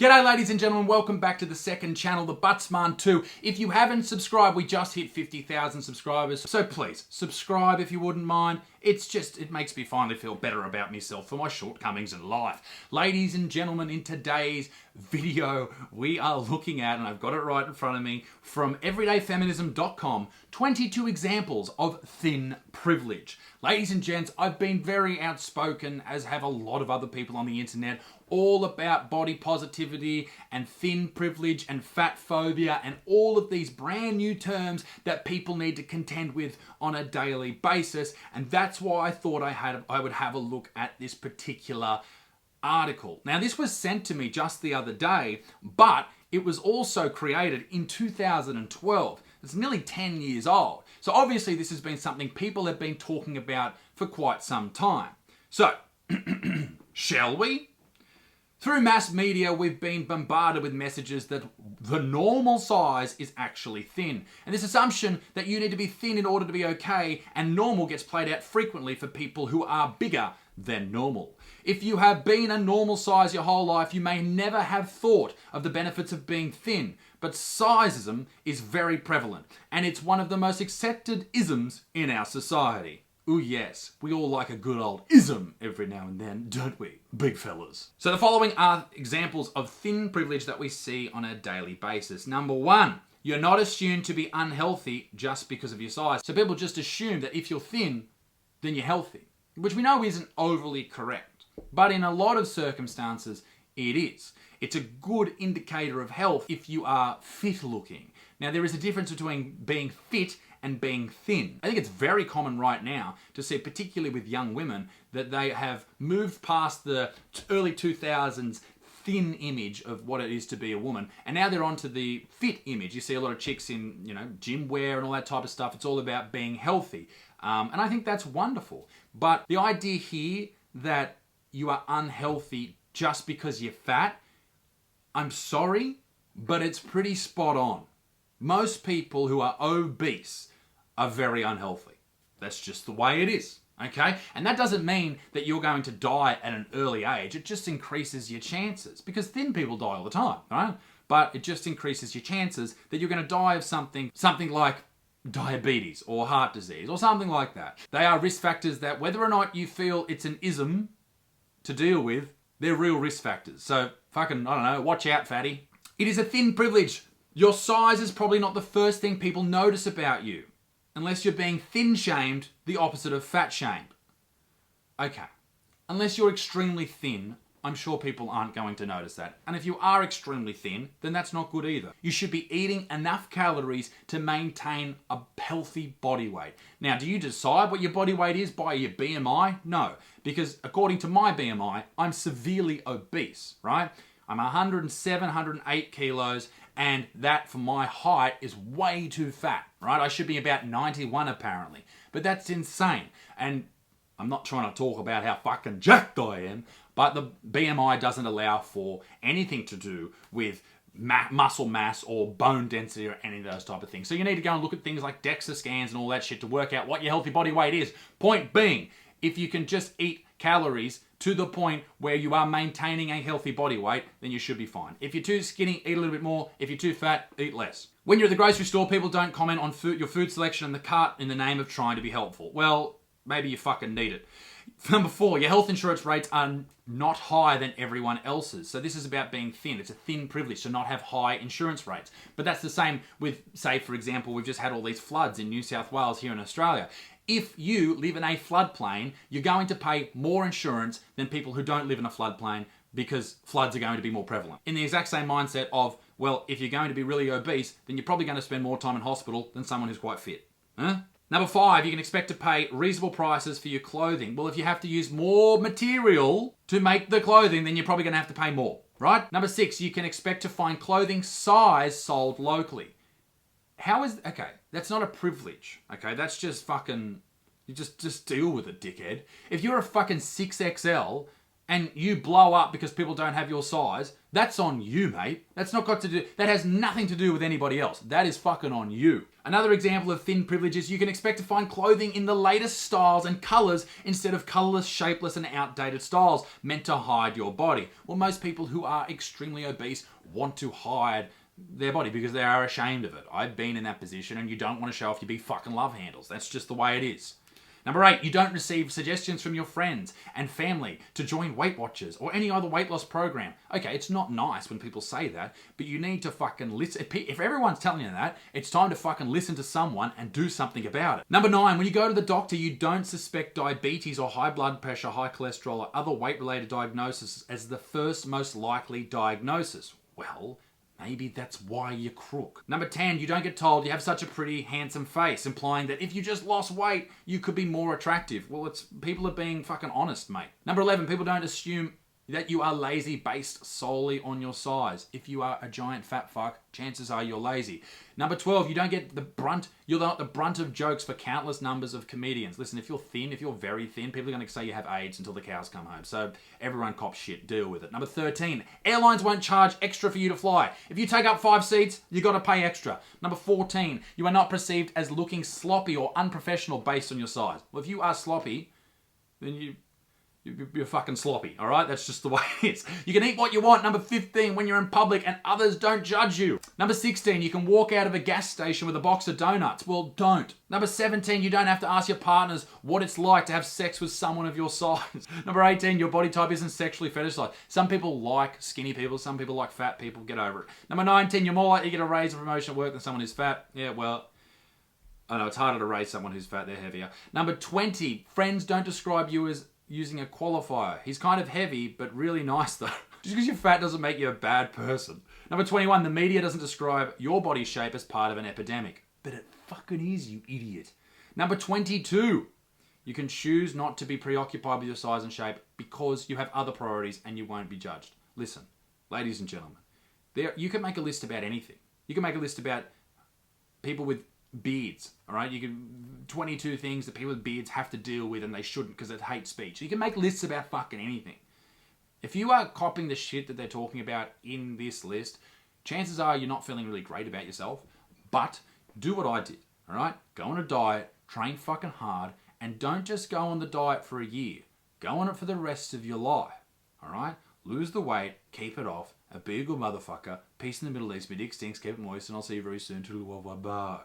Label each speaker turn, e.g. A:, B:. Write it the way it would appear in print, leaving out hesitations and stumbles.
A: G'day ladies and gentlemen, welcome back to the second channel, the Buttsman 2. If you haven't subscribed, we just hit 50,000 subscribers, so please, subscribe if you wouldn't mind. It makes me finally feel better about myself for my shortcomings in life. Ladies and gentlemen, in today's video, we are looking at, and I've got it right in front of me, from everydayfeminism.com, 22 examples of thin privilege. Ladies and gents, I've been very outspoken, as have a lot of other people on the internet, all about body positivity and thin privilege and fat phobia and all of these brand new terms that people need to contend with on a daily basis. And that's why I thought I would have a look at this particular article. Now, this was sent to me just the other day, but it was also created in 2012. It's nearly 10 years old. So obviously this has been something people have been talking about for quite some time. So, shall we? Through mass media, we've been bombarded with messages that the normal size is actually thin. And this assumption that you need to be thin in order to be okay, and normal gets played out frequently for people who are bigger than normal. If you have been a normal size your whole life, you may never have thought of the benefits of being thin. But sizeism is very prevalent, and it's one of the most accepted isms in our society. Ooh yes, we all like a good old ism every now and then, don't we, big fellas? So the following are examples of thin privilege that we see on a daily basis. Number one, you're not assumed to be unhealthy just because of your size. So people just assume that if you're thin, then you're healthy, which we know isn't overly correct. But in a lot of circumstances, it is. It's a good indicator of health if you are fit looking. Now, there is a difference between being fit and being thin. I think it's very common right now to see, particularly with young women, that they have moved past the early 2000s thin image of what it is to be a woman, and now they're onto the fit image. You see a lot of chicks in, gym wear and all that type of stuff. It's all about being healthy. And I think that's wonderful. But the idea here that you are unhealthy just because you're fat, I'm sorry, but it's pretty spot on. Most people who are obese are very unhealthy. That's just the way it is, okay? And that doesn't mean that you're going to die at an early age. It just increases your chances, because thin people die all the time, right? But it just increases your chances that you're going to die of something like diabetes or heart disease or something like that. They are risk factors that, whether or not you feel it's an ism to deal with, they're real risk factors. So fucking, I don't know, watch out, fatty. It is a thin privilege. Your size is probably not the first thing people notice about you, unless you're being thin-shamed, the opposite of fat-shamed. Okay, unless you're extremely thin, I'm sure people aren't going to notice that. And if you are extremely thin, then that's not good either. You should be eating enough calories to maintain a healthy body weight. Now, do you decide what your body weight is by your BMI? No, because according to my BMI, I'm severely obese, right? I'm 107, 108 kilos, and that for my height is way too fat, right? I should be about 91 apparently, but that's insane. And I'm not trying to talk about how fucking jacked I am, but the BMI doesn't allow for anything to do with muscle mass or bone density or any of those type of things. So you need to go and look at things like DEXA scans and all that shit to work out what your healthy body weight is. Point being, if you can just eat calories to the point where you are maintaining a healthy body weight, then you should be fine. If you're too skinny, eat a little bit more. If you're too fat, eat less. When you're at the grocery store, people don't comment on your food selection in the cart in the name of trying to be helpful. Well, maybe you fucking need it. Number 4, your health insurance rates are not higher than everyone else's. So this is about being thin. It's a thin privilege to not have high insurance rates. But that's the same with, say, for example, we've just had all these floods in New South Wales here in Australia. If you live in a floodplain, you're going to pay more insurance than people who don't live in a floodplain, because floods are going to be more prevalent. In the exact same mindset of, well, if you're going to be really obese, then you're probably going to spend more time in hospital than someone who's quite fit. Huh? Number 5, you can expect to pay reasonable prices for your clothing. Well, if you have to use more material to make the clothing, then you're probably going to have to pay more, right? Number 6, you can expect to find clothing size sold locally. Okay, that's not a privilege, okay? That's just fucking, you just deal with it, dickhead. If you're a fucking 6XL and you blow up because people don't have your size, that's on you, mate. That has nothing to do with anybody else. That is fucking on you. Another example of thin privilege is you can expect to find clothing in the latest styles and colours instead of colourless, shapeless and outdated styles meant to hide your body. Well, most people who are extremely obese want to hide their body because they are ashamed of it. I've been in that position, and you don't want to show off your big fucking love handles. That's just the way it is. Number 8, you don't receive suggestions from your friends and family to join Weight Watchers or any other weight loss program. Okay, it's not nice when people say that, but you need to fucking listen. If everyone's telling you that, it's time to fucking listen to someone and do something about it. Number 9, when you go to the doctor, you don't suspect diabetes or high blood pressure, high cholesterol, or other weight-related diagnosis as the first most likely diagnosis. Well, maybe that's why you're crook. Number 10, you don't get told you have such a pretty, handsome face, implying that if you just lost weight, you could be more attractive. Well, people are being fucking honest, mate. Number 11, people don't assume that you are lazy based solely on your size. If you are a giant fat fuck, chances are you're lazy. Number 12, you don't get the brunt. You're not the brunt of jokes for countless numbers of comedians. Listen, if you're thin, if you're very thin, people are going to say you have AIDS until the cows come home. So everyone cops shit. Deal with it. Number 13, airlines won't charge extra for you to fly. If you take up 5 seats, you got to pay extra. Number 14, you are not perceived as looking sloppy or unprofessional based on your size. Well, if you are sloppy, then you're fucking sloppy, all right? That's just the way it is. You can eat what you want. Number 15, when you're in public and others don't judge you. Number 16, you can walk out of a gas station with a box of donuts. Well, don't. Number 17, you don't have to ask your partners what it's like to have sex with someone of your size. Number 18, your body type isn't sexually fetishized. Some people like skinny people. Some people like fat people. Get over it. Number 19, you're more likely to get a raise or promotion at work than someone who's fat. Yeah, well, I know it's harder to raise someone who's fat. They're heavier. Number 20, friends don't describe you as using a qualifier. He's kind of heavy, but really nice though. Just because you're fat doesn't make you a bad person. Number 21, the media doesn't describe your body shape as part of an epidemic. But it fucking is, you idiot. Number 22, you can choose not to be preoccupied with your size and shape because you have other priorities and you won't be judged. Listen, ladies and gentlemen, you can make a list about anything. You can make a list about people with beards, all right? You can 22 things that people with beards have to deal with and they shouldn't because it's hate speech. You can make lists about fucking anything. If you are copying the shit that they're talking about in this list, chances are you're not feeling really great about yourself. But do what I did, all right? Go on a diet, train fucking hard, and don't just go on the diet for a year. Go on it for the rest of your life, all right? Lose the weight, keep it off, and be a good motherfucker. Peace in the Middle East. My dick stinks, keep it moist, and I'll see you very soon. Bye.